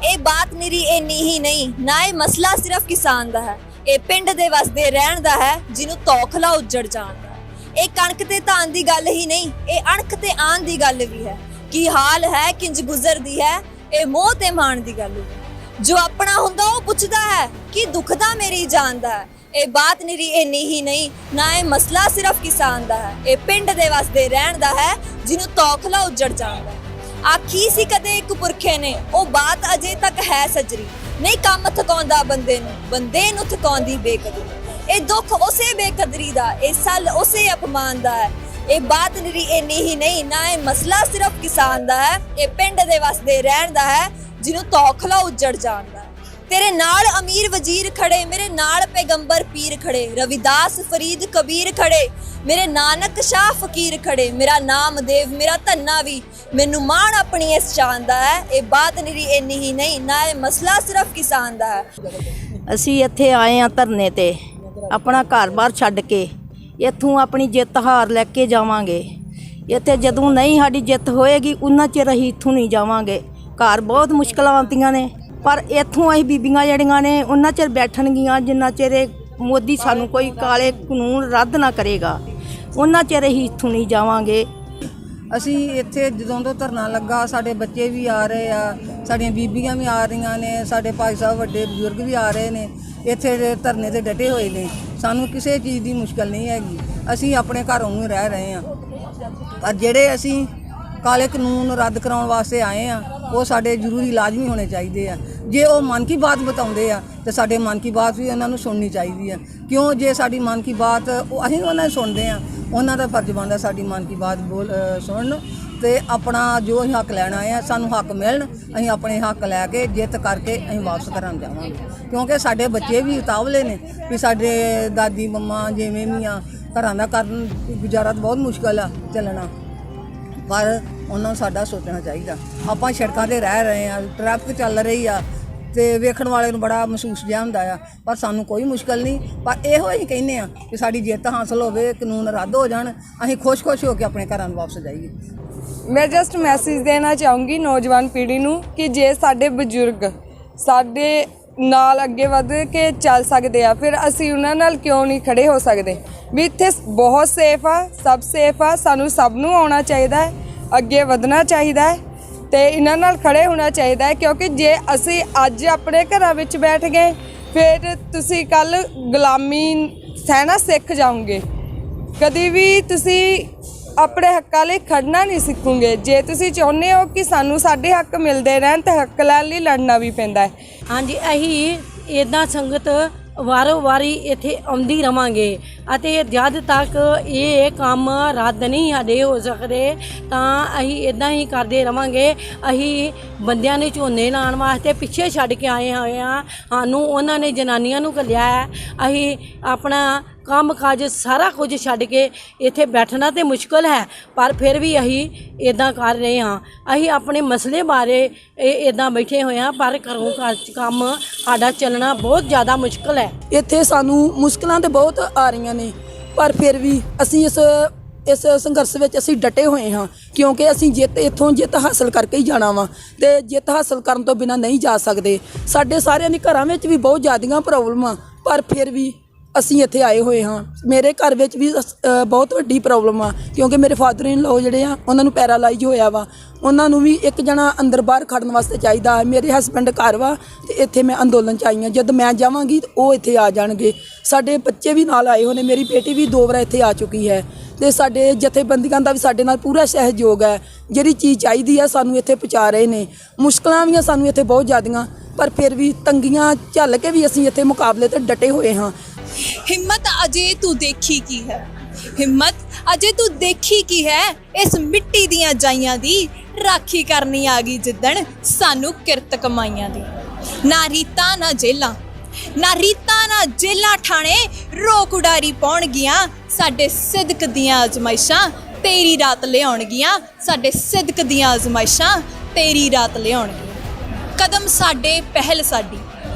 ਇਹ ਬਾਤ ਨਿਰੀ ਇੰਨੀ ਹੀ ਨਹੀਂ, ਨਾ ਇਹ ਮਸਲਾ ਸਿਰਫ ਕਿਸਾਨ ਦਾ ਹੈ, ਇਹ ਪਿੰਡ ਦੇ ਵਸਦੇ ਰਹਿਣ ਦਾ ਹੈ ਜਿਹਨੂੰ ਤੌਖਲਾ ਉੱਜੜ ਜਾਣ ਦਾ। ਇਹ ਕਣਕ ਤੇ ਧਾਨ ਦੀ ਗੱਲ ਹੀ ਨਹੀਂ, ਇਹ ਅਣਖ ਤੇ ਆਣ ਦੀ ਗੱਲ ਵੀ ਹੈ। ਕੀ ਹਾਲ ਹੈ ਕਿੰਜ ਗੁਜ਼ਰਦੀ ਹੈ, ਇਹ ਮੋਹ ਤੇ ਮਾਣ ਦੀ ਗੱਲ ਵੀ। ਜੋ ਆਪਣਾ ਹੁੰਦਾ ਉਹ ਪੁੱਛਦਾ ਹੈ ਕਿ ਦੁੱਖ ਦਾ ਮੇਰੀ ਜਾਨ ਦਾ ਹੈ। ਇਹ ਬਾਤ ਨਿਰੀ ਇੰਨੀ ਹੀ ਨਹੀਂ, ਨਾ ਇਹ ਮਸਲਾ ਸਿਰਫ ਕਿਸਾਨ ਦਾ ਹੈ, ਇਹ ਪਿੰਡ ਦੇ ਵਸਦੇ ਰਹਿਣ ਦਾ ਹੈ ਜਿਹਨੂੰ ਤੌਖਲਾ ਉੱਜੜ ਜਾਣ ਦਾ। ਆਖੀ ਸੀ ਕਦੇ ਇੱਕ ਪੁਰਖੇ ਨੇ, ਉਹ ਬਾਤ ਅਜੇ ਤੱਕ ਹੈ ਸੱਜਰੀ, ਨਹੀਂ ਕੰਮ ਥਕਾਉਂਦਾ ਬੰਦੇ ਨੂੰ ਥਕਾਉਂਦੀ ਬੇਕਦਰੀ। ਇਹ ਦੁੱਖ ਉਸੇ ਬੇਕਦਰੀ ਦਾ, ਇਹ ਸੱਲ ਉਸੇ ਅਪਮਾਨ ਦਾ ਹੈ। ਇਹ ਬਾਤ ਨਿਰੀ ਇੰਨੀ ਹੀ ਨਹੀਂ, ਨਾ ਇਹ ਮਸਲਾ ਸਿਰਫ ਕਿਸਾਨ ਦਾ ਹੈ, ਇਹ ਪਿੰਡ ਦੇ ਵਸਦੇ ਰਹਿਣ ਦਾ ਹੈ ਜਿਹਨੂੰ ਤੌਖਲਾ ਉੱਜੜ ਜਾਣ ਦਾ। तेरे नाल अमीर वजीर खड़े, मेरे नाल पैगंबर पीर खड़े, रविदास फरीद कबीर खड़े, मेरे नानक शाह फकीर खड़े, मेरा नाम देव मेरा धन्ना भी, मैनू मान अपनी इस शान दा है। ये बात निरी इन्नी ही नहीं, ना ये मसला सिर्फ किसान दा है। असी इत्थे आए हाँ धरने ते, अपना घर बार छड्ड के इत्थों अपनी जित हार लैके जावांगे। इत्थे जदों नहीं साडी जित होएगी उन्ना चिर असीं इत्थों नहीं जावांगे। घर बहुत मुश्किल आउंदियां ने, पर इत्थों असीं बीबियां जिहड़ियां ने उन्ना चिर बैठणगियां जिन्ना चिर मोदी सानू कोई काले कानून रद्द ना करेगा, उन्ना चिर असीं इत्थों नहीं जावांगे। ਅਸੀਂ ਇੱਥੇ ਜਦੋਂ ਤੋਂ ਧਰਨਾ ਲੱਗਾ ਸਾਡੇ ਬੱਚੇ ਵੀ ਆ ਰਹੇ ਆ, ਸਾਡੀਆਂ ਬੀਬੀਆਂ ਵੀ ਆ ਰਹੀਆਂ ਨੇ, ਸਾਡੇ ਭਾਈ ਸਾਹਿਬ ਵੱਡੇ ਬਜ਼ੁਰਗ ਵੀ ਆ ਰਹੇ ਨੇ, ਇੱਥੇ ਧਰਨੇ ਤੇ ਡਟੇ ਹੋਏ ਨੇ। ਸਾਨੂੰ ਕਿਸੇ ਚੀਜ਼ ਦੀ ਮੁਸ਼ਕਲ ਨਹੀਂ ਹੈਗੀ, ਅਸੀਂ ਆਪਣੇ ਘਰੋਂ ਹੀ ਰਹਿ ਰਹੇ ਹਾਂ। ਪਰ ਜਿਹੜੇ ਅਸੀਂ ਕਾਲੇ ਕਾਨੂੰਨ ਰੱਦ ਕਰਾਉਣ ਵਾਸਤੇ ਆਏ ਆ, ਉਹ ਸਾਡੇ ਜ਼ਰੂਰੀ ਲਾਜ਼ਮੀ ਹੋਣੇ ਚਾਹੀਦੇ ਆ। ਜੇ ਉਹ ਮਨ ਕੀ ਬਾਤ ਬਤਾਉਂਦੇ ਆ ਤੇ ਸਾਡੇ ਮਨ ਕੀ ਬਾਤ ਵੀ ਉਹਨਾਂ ਨੂੰ ਸੁਣਨੀ ਚਾਹੀਦੀ ਆ। ਕਿਉਂ ਜੇ ਸਾਡੀ ਮਨ ਕੀ ਬਾਤ ਅਸੀਂ ਉਹਨਾਂ ਨੂੰ ਸੁਣਦੇ ਆ, ਉਹਨਾਂ ਦਾ ਫਰਜ਼ ਬਣਦਾ ਸਾਡੀ ਮਨ ਕੀ ਬਾਤ ਸੁਣਨ ਤੇ ਆਪਣਾ ਜੋ ਅਸੀਂ ਹੱਕ ਲੈਣ ਆਏ ਆ ਸਾਨੂੰ ਹੱਕ ਮਿਲਣ। ਅਸੀਂ ਆਪਣੇ ਹੱਕ ਲੈ ਕੇ ਜਿੱਤ ਕਰਕੇ ਅਸੀਂ ਵਾਪਸ ਘਰਾਂ ਜਾਵਾਂਗੇ, ਕਿਉਂਕਿ ਸਾਡੇ ਬੱਚੇ ਵੀ ਉਤਾਵਲੇ ਨੇ ਵੀ ਸਾਡੇ ਦਾਦੀ ਮੰਮਾ ਜਿਵੇਂ ਵੀ ਆ ਘਰਾਂ ਦਾ ਕਰਨ ਗੁਜ਼ਾਰਾ ਬਹੁਤ ਮੁਸ਼ਕਲ ਆ ਚੱਲਣਾ, ਪਰ ਉਹਨਾਂ ਨੂੰ ਸਾਡਾ ਸੋਚਣਾ ਚਾਹੀਦਾ। ਆਪਾਂ ਸੜਕਾਂ 'ਤੇ ਰਹਿ ਰਹੇ ਹਾਂ, ਟ੍ਰੈਫਿਕ ਚੱਲ ਰਹੀ ਆ ਤੇ ਵੇਖਣ ਵਾਲੇ ਨੂੰ ਬੜਾ ਮਹਿਸੂਸ ਜਿਹਾ ਹੁੰਦਾ ਆ, ਪਰ ਸਾਨੂੰ ਕੋਈ ਮੁਸ਼ਕਲ ਨਹੀਂ। ਪਰ ਇਹੋ ਹੀ ਕਹਿੰਦੇ ਆ ਕਿ ਸਾਡੀ ਜਿੱਤ ਹਾਸਲ ਹੋਵੇ, ਕਾਨੂੰਨ ਰੱਦ ਹੋ ਜਾਣ, ਅਸੀਂ ਖੁਸ਼ ਹੋ ਕੇ ਆਪਣੇ ਘਰਾਂ ਨੂੰ ਵਾਪਸ ਜਾਈਏ। मैं जस्ट मैसेज देना चाहूँगी नौजवान पीढ़ी नूं कि जे साडे बजुर्ग साडे नाल अगे वध के चल सकते हैं, फिर असी उन्हां नाल क्यों नहीं खड़े हो सकते। भी इत्थे बहुत सेफ आ, सब सेफ आ, सानू सब नूं आउणा चाहीदा है, अगे वधना चाहीदा है ते इन्हां नाल खड़े होना चाहीदा है। क्योंकि जे असी अज अपने घरां विच बैठ गए फिर तुसी कल गुलामी सहना सीख जाओगे, कदी भी तुसी अपने हक्कां लई खड़ना नहीं सिखोगे। जे तुसी चाहुंदे हो कि सानू साडे हक मिलदे रहन ते हक लैण लई लड़ना भी पैंदा है। हाँ जी, असीं इदां संगत वारों वारी इत्थे आउंदी रवांगे ਅਤੇ ਜਦ ਤੱਕ ਇਹ ਕੰਮ ਰੱਦ ਨਹੀਂ ਸਾਡੇ ਹੋ ਸਕਦੇ ਤਾਂ ਅਸੀਂ ਇਦਾਂ ਹੀ ਕਰਦੇ ਰਵਾਂਗੇ। ਅਸੀਂ ਬੰਦਿਆਂ ਨੇ ਝੋਨੇ ਲਾਉਣ ਵਾਸਤੇ ਪਿੱਛੇ ਛੱਡ ਕੇ ਆਏ ਹੋਏ ਹਾਂ, ਸਾਨੂੰ ਉਹਨਾਂ ਨੇ ਜਨਾਨੀਆਂ ਨੂੰ ਘੱਲਿਆ ਹੈ। ਅਸੀਂ ਆਪਣਾ ਕੰਮ ਕਾਜ ਸਾਰਾ ਕੁਝ ਛੱਡ ਕੇ ਇੱਥੇ ਬੈਠਣਾ ਤੇ ਮੁਸ਼ਕਲ ਹੈ, ਪਰ ਫਿਰ ਵੀ ਅਸੀਂ ਇਦਾਂ ਕਰ ਰਹੇ ਹਾਂ। ਅਸੀਂ ਆਪਣੇ ਮਸਲੇ ਬਾਰੇ ਇਦਾਂ ਬੈਠੇ ਹੋਏ ਹਾਂ, ਪਰ ਘਰੋਂ ਕੰਮ ਸਾਡਾ ਚੱਲਣਾ ਬਹੁਤ ਜ਼ਿਆਦਾ ਮੁਸ਼ਕਲ ਹੈ। ਇੱਥੇ ਸਾਨੂੰ ਮੁਸ਼ਕਲਾਂ ਤਾਂ ਬਹੁਤ ਆ ਰਹੀਆਂ ਨੇ, ਪਰ ਫਿਰ ਵੀ ਅਸੀਂ ਇਸ ਸੰਘਰਸ਼ ਵਿੱਚ ਅਸੀਂ ਡਟੇ ਹੋਏ ਹਾਂ, ਕਿਉਂਕਿ ਅਸੀਂ ਇੱਥੋਂ ਜਿੱਤ ਹਾਸਲ ਕਰਕੇ ਹੀ ਜਾਣਾ ਵਾ ਤੇ ਜਿੱਤ ਹਾਸਲ ਕਰਨ ਤੋਂ ਬਿਨਾਂ ਨਹੀਂ ਜਾ ਸਕਦੇ। ਸਾਡੇ ਸਾਰਿਆਂ ਦੇ ਘਰਾਂ ਵਿੱਚ ਵੀ ਬਹੁਤ ਜ਼ਿਆਦੀਆਂ ਪ੍ਰੋਬਲਮਾਂ, ਪਰ ਫਿਰ ਵੀ ਅਸੀਂ ਇੱਥੇ ਆਏ ਹੋਏ ਹਾਂ। ਮੇਰੇ ਘਰ ਵਿੱਚ ਵੀ ਬਹੁਤ ਵੱਡੀ ਪ੍ਰੋਬਲਮ ਆ, ਕਿਉਂਕਿ ਮੇਰੇ ਫਾਦਰ ਇਨ ਲੋ ਜਿਹੜੇ ਆ ਉਹਨਾਂ ਨੂੰ ਪੈਰਾਲਾਈਜ਼ ਹੋਇਆ ਵਾ, ਉਹਨਾਂ ਨੂੰ ਵੀ ਇੱਕ ਜਣਾ ਅੰਦਰ ਬਾਹਰ ਖੜਨ ਵਾਸਤੇ ਚਾਹੀਦਾ। ਮੇਰੇ ਹਸਬੈਂਡ ਘਰ ਵਾ ਤੇ ਇੱਥੇ ਮੈਂ ਅੰਦੋਲਨ 'ਚ ਆਈ ਹਾਂ। ਜਦ ਮੈਂ ਜਾਵਾਂਗੀ ਤਾਂ ਉਹ ਇੱਥੇ ਆ ਜਾਣਗੇ। ਸਾਡੇ ਬੱਚੇ ਵੀ ਨਾਲ ਆਏ ਹੋਏ ਨੇ, ਮੇਰੀ ਬੇਟੀ ਵੀ 2 ਵਾਰ ਇੱਥੇ ਆ ਚੁੱਕੀ ਹੈ ਤੇ ਸਾਡੇ ਜਥੇਬੰਦੀਆਂ ਦਾ ਵੀ ਸਾਡੇ ਨਾਲ ਪੂਰਾ ਸਹਿਯੋਗ ਹੈ। ਜਿਹੜੀ ਚੀਜ਼ ਚਾਹੀਦੀ ਆ ਸਾਨੂੰ ਇੱਥੇ ਪਹੁੰਚਾ ਰਹੇ ਨੇ। ਮੁਸ਼ਕਲਾਂ ਵੀ ਆ ਸਾਨੂੰ ਇੱਥੇ ਬਹੁਤ ਜ਼ਿਆਦੀਆਂ, ਪਰ ਫਿਰ ਵੀ ਤੰਗੀਆਂ ਝੱਲ ਕੇ ਵੀ ਅਸੀਂ ਇੱਥੇ ਮੁਕਾਬਲੇ ਤੇ ਡਟੇ ਹੋਏ ਹਾਂ। हिम्मत अजे तू देखी की है, हिम्मत अजे तू देखी की है, इस मिट्टी दियां जाइयां दी राखी करनी आ गई जिद्दण सानू किरत कमाइयां दी। ना रीतां ना जेलां, ना रीतां ना जेलां ठाणे रोक उडारी पाउणगियां साडे सिदक दियां अजमाइशां तेरी रात लिआउणगियां, साडे सिदक दियां अजमाइशां तेरी रात लिआउणगियां। कदम साडे पहल साडी,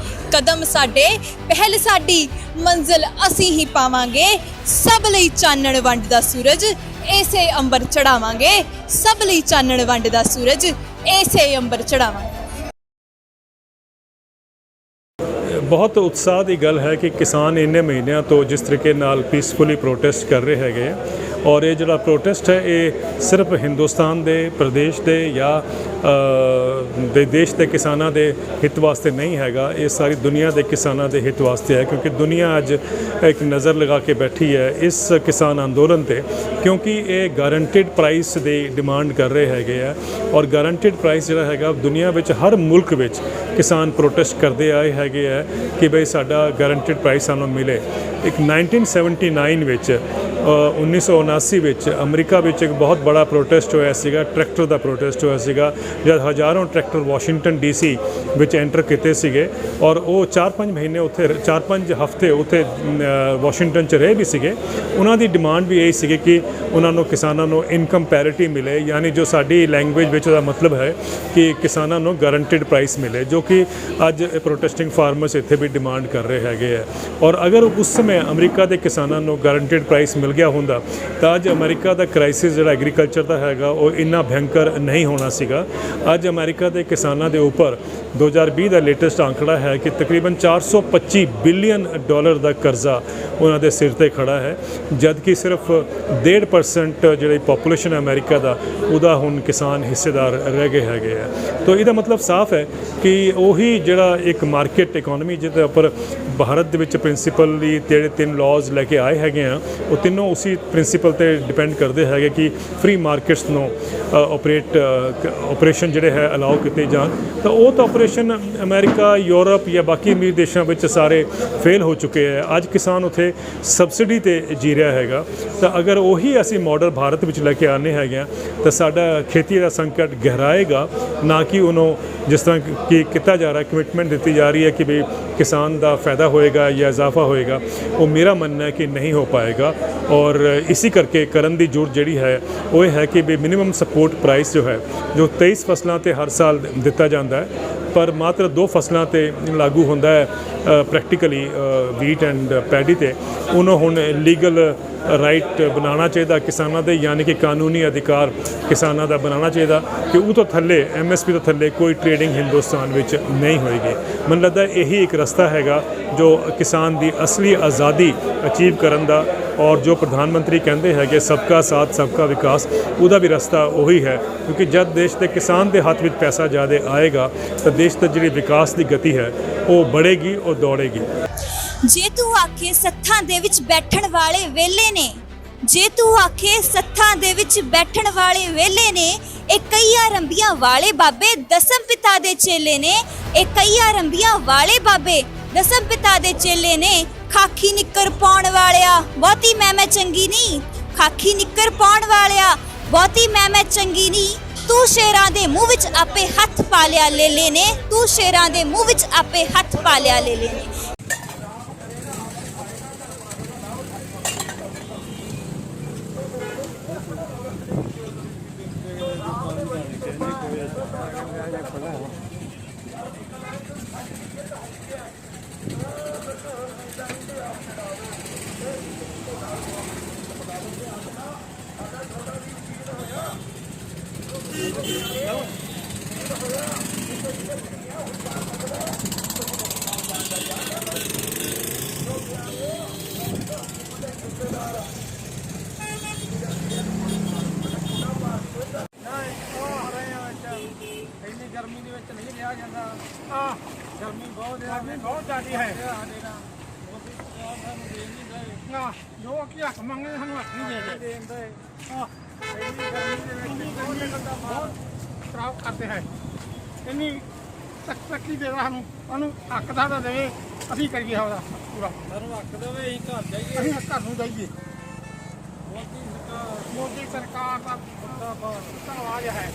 कदम साडे पहल साडी, मंजिल असीं ही पावांगे। सब लई चानण वंड दा सूरज ऐसे अंबर चढ़ावांगे, सब लई चानण वंड दा सूरज ऐसे अंबर चढ़ावांगे। ਬਹੁਤ ਉਤਸ਼ਾਹ ਦੀ ਗੱਲ ਹੈ ਕਿ ਕਿਸਾਨ ਇੰਨੇ ਮਹੀਨਿਆਂ ਤੋਂ ਜਿਸ ਤਰੀਕੇ ਨਾਲ ਪੀਸਫੁਲੀ ਪ੍ਰੋਟੈਸਟ ਕਰ ਰਹੇ ਹੈਗੇ ਆ, ਔਰ ਇਹ ਜਿਹੜਾ ਪ੍ਰੋਟੈਸਟ ਹੈ ਇਹ ਸਿਰਫ ਹਿੰਦੁਸਤਾਨ ਦੇ ਪ੍ਰਦੇਸ਼ ਦੇ ਜਾਂ ਦੇਸ਼ ਦੇ ਕਿਸਾਨਾਂ ਦੇ ਹਿੱਤ ਵਾਸਤੇ ਨਹੀਂ ਹੈਗਾ, ਇਹ ਸਾਰੀ ਦੁਨੀਆ ਦੇ ਕਿਸਾਨਾਂ ਦੇ ਹਿੱਤ ਵਾਸਤੇ ਹੈ। ਕਿਉਂਕਿ ਦੁਨੀਆ ਅੱਜ ਇੱਕ ਨਜ਼ਰ ਲਗਾ ਕੇ ਬੈਠੀ ਹੈ ਇਸ ਕਿਸਾਨ ਅੰਦੋਲਨ ਤੇ, ਕਿਉਂਕਿ ਇਹ ਗਾਰੰਟਿਡ ਪ੍ਰਾਈਸ ਦੀ ਡਿਮਾਂਡ ਕਰ ਰਹੇ ਹੈਗੇ ਆ, ਔਰ ਗਾਰੰਟਿਡ ਪ੍ਰਾਈਸ ਜਿਹੜਾ ਹੈਗਾ ਦੁਨੀਆ ਵਿੱਚ ਹਰ ਮੁਲਕ ਵਿੱਚ ਕਿਸਾਨ ਪ੍ਰੋਟੈਸਟ ਕਰਦੇ ਆਏ ਹੈਗੇ ਆ ਕਿ ਬਈ ਸਾਡਾ ਗਾਰੰਟਿਡ ਪ੍ਰਾਈਸ ਸਾਨੂੰ ਮਿਲੇ। ਇੱਕ 1979 ਵਿੱਚ 1979 ਵਿੱਚ ਅਮਰੀਕਾ ਵਿੱਚ ਇੱਕ ਬਹੁਤ ਬੜਾ ਪ੍ਰੋਟੈਸਟ ਹੋਇਆ ਸੀਗਾ, ਟਰੈਕਟਰ ਦਾ ਪ੍ਰੋਟੈਸਟ ਹੋਇਆ ਸੀਗਾ, ਜਦ ਹਜ਼ਾਰਾਂ ਟਰੈਕਟਰ ਵਾਸ਼ਿੰਗਟਨ ਡੀਸੀ ਵਿੱਚ ਐਂਟਰ ਕੀਤੇ ਸੀਗੇ, ਔਰ ਉਹ 4-5 ਮਹੀਨੇ ਉੱਥੇ 4-5 ਹਫ਼ਤੇ ਉੱਥੇ ਵਾਸ਼ਿੰਗਟਨ 'ਚ ਰਹੇ ਵੀ ਸੀਗੇ। ਉਹਨਾਂ ਦੀ ਡਿਮਾਂਡ ਵੀ ਇਹ ਸੀਗੀ ਕਿ ਉਹਨਾਂ ਨੂੰ ਕਿਸਾਨਾਂ ਨੂੰ ਇਨਕਮ ਪੈਰਿਟੀ ਮਿਲੇ, ਯਾਨੀ ਜੋ ਸਾਡੀ ਲੈਂਗੁਏਜ ਵਿੱਚ ਉਹਦਾ ਮਤਲਬ ਹੈ ਕਿ ਕਿਸਾਨਾਂ ਨੂੰ ਗਾਰੰਟਿਡ ਪ੍ਰਾਈਸ ਮਿਲੇ, ਜੋ ਕਿ ਅੱਜ ਪ੍ਰੋਟੈਸਟਿੰਗ ਫਾਰਮਰਸ ਇੱਥੇ ਵੀ ਡਿਮਾਂਡ ਕਰ ਰਹੇ ਹੈਗੇ ਆ। ਔਰ ਅਗਰ ਉਸ ਸਮੇਂ ਅਮਰੀਕਾ ਦੇ ਕਿਸਾਨਾਂ ਨੂੰ ਗਾਰੰਟਿਡ ਪ੍ਰਾਈਸ ਮਿਲ ਗਿਆ ਹੁੰਦਾ ਤਾਂ ਅੱਜ ਅਮਰੀਕਾ ਦਾ ਕ੍ਰਾਈਸਿਸ ਜਿਹੜਾ ਐਗਰੀਕਲਚਰ ਦਾ ਹੈਗਾ ਉਹ ਇੰਨਾ ਭਿਅੰਕਰ ਨਹੀਂ ਹੋਣਾ ਸੀਗਾ। ਅੱਜ ਅਮਰੀਕਾ ਦੇ ਕਿਸਾਨਾਂ ਦੇ ਉੱਪਰ 2020 ਦਾ ਲੇਟੈਸਟ ਅੰਕੜਾ ਹੈ ਕਿ ਤਕਰੀਬਨ $425 ਬਿਲੀਅਨ ਦਾ ਕਰਜ਼ਾ ਉਹਨਾਂ ਦੇ ਸਿਰ ਤੇ ਖੜਾ ਹੈ, ਜਦ ਕਿ ਸਿਰਫ 1.5% ਜਿਹੜੀ ਪੋਪੂਲੇਸ਼ਨ ਹੈ ਅਮਰੀਕਾ ਦਾ ਉਹਦਾ ਹੁਣ ਕਿਸਾਨ ਹਿੱਸੇਦਾਰ ਰਹਿ ਗਏ ਹੈਗੇ ਆ। ਤਾਂ ਇਹਦਾ ਮਤਲਬ ਸਾਫ਼ ਹੈ ਕਿ ਉਹੀ ਜਿਹੜਾ ਇੱਕ ਮਾਰਕੀਟ ਇਕਨੋਮੀ ਜਿਹਦੇ ਉੱਪਰ ਭਾਰਤ ਦੇ ਵਿੱਚ ਪ੍ਰਿੰਸੀਪਲੀ ਜਿਹੜੇ 3 ਲਾਜ਼ ਲੈ ਕੇ ਆਏ ਹੈਗੇ ਆ, ਉਹ ਤਿੰਨੋਂ ਉਸੇ ਪ੍ਰਿੰਸੀਪਲ ਤੇ ਡਿਪੈਂਡ ਕਰਦੇ ਹੈਗੇ ਕਿ ਫ੍ਰੀ ਮਾਰਕੀਟਸ ਨੂੰ ਆਪਰੇਸ਼ਨ ਜਿਹੜੇ ਹੈ ਅਲਾਉ ਕੀਤੇ ਜਾਣ। ਤਾਂ ਉਹ ਤਾਂ ਆਪਰੇਸ਼ਨ ਅਮਰੀਕਾ, ਯੂਰਪ ਜਾਂ ਬਾਕੀ ਅਮੀਰ ਦੇਸ਼ਾਂ ਵਿੱਚ ਸਾਰੇ ਫੇਲ ਹੋ ਚੁੱਕੇ ਹੈ। ਅੱਜ ਕਿਸਾਨ ਉੱਥੇ ਸਬਸਿਡੀ ਤੇ ਜੀ ਰਿਹਾ ਹੈਗਾ। ਤਾਂ ਅਗਰ ਉਹੀ ਅਸੀਂ ਮਾਡਲ ਭਾਰਤ ਵਿੱਚ ਲੈ ਕੇ ਆਉਂਦੇ ਹੈਗੇ ਆ ਤਾਂ ਸਾਡਾ ਖੇਤੀ ਦਾ ਸੰਕਟ ਗਹਿਰਾਏਗਾ, ਨਾ ਕਿ ਉਹਨੂੰ ਜਿਸ ਤਰ੍ਹਾਂ ਕਿ ਕੀਤਾ ਜਾ ਰਿਹਾ, ਕਮਿਟਮੈਂਟ ਦਿੱਤੀ ਜਾ ਰਹੀ ਹੈ ਕਿ ਵੀ ਕਿਸਾਨ ਦਾ ਫਾਇਦਾ ਹੋਏਗਾ ਜਾਂ ਇਜ਼ਾਫਾ ਹੋਏਗਾ, ਉਹ ਮੇਰਾ ਮੰਨਣਾ ਹੈ ਕਿ ਨਹੀਂ ਹੋ ਪਾਏਗਾ। ਔਰ ਇसी ਕਰਕੇ ਕਰਨ ਦੀ ਜ਼ਰੂਰਤ ਜਿਹੜੀ ਹੈ ਉਹ ਇਹ ਹੈ ਕਿ ਵੀ ਮਿਨੀਮਮ ਸਪੋਰਟ ਪ੍ਰਾਈਸ ਜੋ ਹੈ, ਜੋ 23 ਫਸਲਾਂ ਤੇ ਹਰ ਸਾਲ ਦਿੱਤਾ ਜਾਂਦਾ ਹੈ, ਪਰ ਮਾਤਰ 2 ਫਸਲਾਂ ਤੇ ਲਾਗੂ ਹੁੰਦਾ ਹੈ ਪ੍ਰੈਕਟੀਕਲੀ ਵੀਟ ਐਂਡ ਪੈਡੀ ਤੇ, ਉਹਨੂੰ ਹੁਣ ਲੀਗਲ ਰਾਈਟ ਬਣਾਉਣਾ ਚਾਹੀਦਾ ਕਿਸਾਨਾਂ ਦੇ, ਯਾਨੀ ਕਿ ਕਾਨੂੰਨੀ ਅਧਿਕਾਰ ਕਿਸਾਨਾਂ ਦਾ ਬਣਾਉਣਾ ਚਾਹੀਦਾ ਕਿ ਉਹ ਤੋਂ ਥੱਲੇ MSP ਤੋਂ ਥੱਲੇ ਕੋਈ ਟ੍ਰੇਡਿੰਗ ਹਿੰਦੁਸਤਾਨ ਵਿੱਚ ਨਹੀਂ ਹੋਏਗੀ। ਮੈਨੂੰ ਲੱਗਦਾ ਇਹੀ ਇੱਕ ਰਸਤਾ ਹੈਗਾ ਜੋ ਕਿਸਾਨ ਦੀ ਅਸਲੀ ਆਜ਼ਾਦੀ ਅਚੀਵ ਕਰਨ ਦਾ, ਔਰ ਜੋ ਪ੍ਰਧਾਨ ਮੰਤਰੀ ਕਹਿੰਦੇ ਹੈਗੇ ਸਬਕਾ ਸਾਥ ਸਬਕਾ ਵਿਕਾਸ, ਉਹਦਾ ਵੀ ਰਸਤਾ ਉਹੀ ਹੈ। ਕਿਉਂਕਿ ਜਦ ਦੇਸ਼ ਦੇ ਕਿਸਾਨ ਦੇ ਹੱਥ ਵਿੱਚ ਪੈਸਾ ਜ਼ਿਆਦਾ ਆਏਗਾ ਤਾਂ ਦੇਸ਼ ਦੀ ਜਿਹੜੀ ਵਿਕਾਸ ਦੀ ਗਤੀ ਹੈ ਉਹ बढ़ेगी और दौड़ेगी। ਜੇ ਤੂੰ ਆਖੇ ਸੱਥਾਂ ਦੇ ਵਿੱਚ ਬੈਠਣ ਵਾਲੇ ਵੇਲੇ ਨੇ, ਜੇ ਤੂੰ ਆਖੇ ਸੱਥਾਂ ਦੇ ਵਿੱਚ ਬੈਠਣ ਵਾਲੇ ਵੇਲੇ ਨੇ, ਇਹ ਕਈਆਂ ਰੰਬੀਆਂ ਵਾਲੇ ਬਾਬੇ ਦਸਮ ਪਿਤਾ ਦੇ ਚੇਲੇ ਨੇ, ਇਹ ਕਈਆਂ ਰੰਬੀਆਂ ਵਾਲੇ ਬਾਬੇ ਦਸਮ ਪਿਤਾ ਦੇ ਚੇਲੇ ਨੇ। ਖਾਕੀ ਨਿੱਕਰ ਪਾਉਣ ਵਾਲਿਆ ਬਹੁਤੀ ਮੈਂ ਚੰਗੀ ਨਹੀਂ, ਖਾਕੀ ਨਿੱਕਰ ਪਾਉਣ ਵਾਲਿਆ ਬਹੁਤੀ ਮੈਂ ਚੰਗੀ ਨਹੀਂ, ਤੂੰ ਸ਼ੇਰਾਂ ਦੇ ਮੂੰਹ ਵਿੱਚ ਆਪੇ ਹੱਥ ਪਾ ਲਿਆ ਲੇਲੇ ਨੇ, ਤੂੰ ਸ਼ੇਰਾਂ ਦੇ ਮੂੰਹ ਵਿੱਚ ਆਪੇ ਹੱਥ ਪਾ ਲਿਆ ਲੇਲੇ ਨੇ। ਜੋ ਕੀ ਹੱਕ ਮੰਗਦੇ ਸਾਨੂੰ ਹੱਕ ਨਹੀਂ ਦੇ ਦਿੰਦੇ। ਬਹੁਤ ਖਰਾਬ ਕਰਦੇ ਹੈ, ਇੰਨੀ ਤੱਕੀ ਦੇ ਸਾਨੂੰ, ਸਾਨੂੰ ਹੱਕ ਦਾ ਤਾਂ ਦੇਵੇ, ਅਸੀਂ ਕਰੀਏ ਉਹਦਾ ਪੂਰਾ। ਸਾਨੂੰ ਹੱਕ ਦੇਵੇ, ਅਸੀਂ ਘਰ ਜਾਈਏ, ਅਸੀਂ ਘਰ ਨੂੰ ਜਾਈਏ। ਮੋਦੀ ਸਰਕਾਰ ਦਾ ਧੰਨਵਾਦ ਹੈ।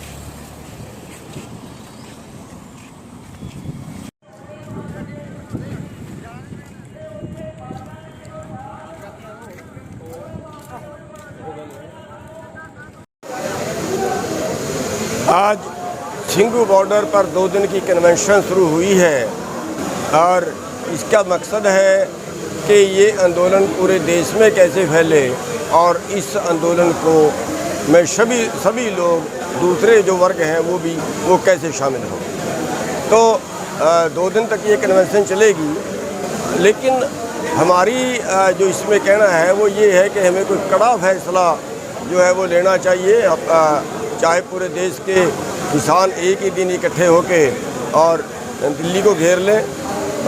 आज छिंगू बॉर्डर पर 2 दिन की कन्वेंशन शुरू हुई है और इसका मकसद है कि ये आंदोलन पूरे देश में कैसे फैले और इस आंदोलन को में सभी लोग, दूसरे जो वर्ग हैं वो कैसे शामिल हों। तो 2 दिन तक ये कन्वेंशन चलेगी लेकिन हमारी जो इसमें कहना है वो ये है कि हमें कोई कड़ा फैसला जो है वो लेना चाहिए। चाहे पूरे देश के किसान एक ही दिन इकट्ठे होके और दिल्ली को घेर लें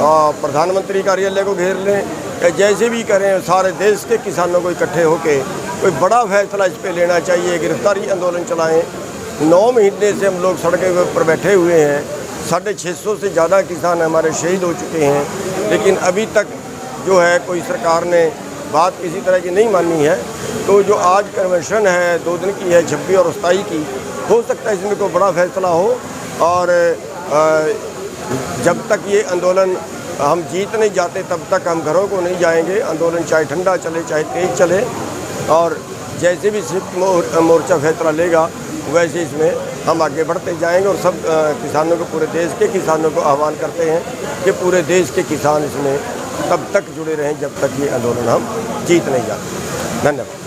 और प्रधानमंत्री कार्यालय को घेर लें, या जैसे भी करें सारे देश के किसानों को इकट्ठे होके कोई बड़ा फैसला इस पे लेना चाहिए। गिरफ्तारी आंदोलन चलाएं। 9 महीने से हम लोग सड़कों पर बैठे हुए हैं। 650 से ज़्यादा किसान हमारे शहीद हो चुके हैं, लेकिन अभी तक जो है कोई सरकार ने बात किसी तरह की नहीं मानी है। तो जो आज कन्वेंशन है 2 दिन की है, 26 और 27 की, हो सकता है इसमें कोई बड़ा फैसला हो। और जब तक ये आंदोलन हम जीत नहीं जाते तब तक हम घरों को नहीं जाएंगे। आंदोलन चाहे ठंडा चले चाहे तेज चले, और जैसे भी संयुक्त मोर्चा फैसला लेगा वैसे इसमें हम आगे बढ़ते जाएंगे। और सब किसानों को, पूरे देश के किसानों को आह्वान करते हैं कि पूरे देश के किसान इसमें तब तक जुड़े रहें जब तक ये आंदोलन हम जीत नहीं जाते। धन्यवाद।